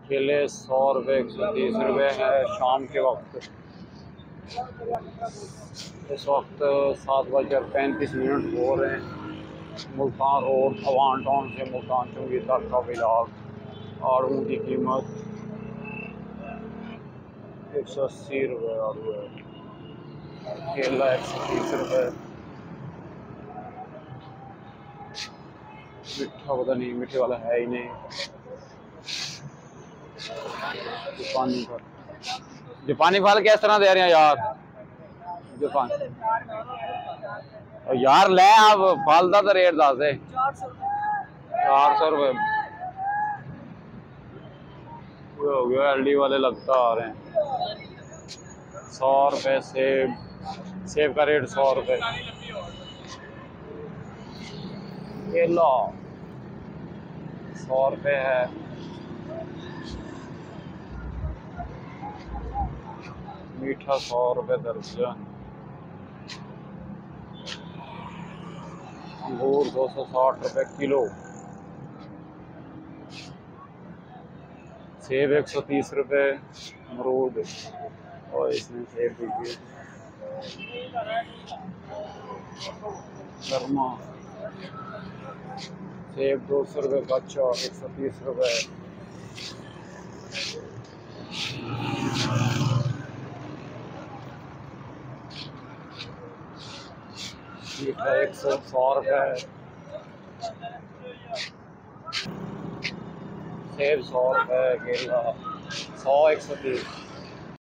केले 100 रुपये 130 रुपये है शाम के वक्त। इस वक्त 7:35 हो रहे हैं। मुल्तान रोड अवान टाउन से मुल्तान चुंगी तक का ब्लॉग। आड़ू की कीमत 180 रुपये आड़ू है। केला 130 रुपये। मीठा पता नहीं, मीठे वाला है ही नहीं। जापानी फल किस तरह दे रहे हैं यार? जापान यार ले आप फल का तो रेट दस दे। 400 रुपये हो गया। एलडी वाले लगता आ रहे हैं। 100 रुपये सेब। सेब का रेट 100 रुपये। केला 100 रुपये है। मीठा 100 रुपये दर्जन। अंगूर 260 रुपये किलो। सेब 130 रुपये। अमरूद और इसमें सेब दीजिए। गर्मा सेब 200 रुपये बच्चा 130 रुपये। मीठा 100 रुपये। सेब 100 रुपये। केला 100 130।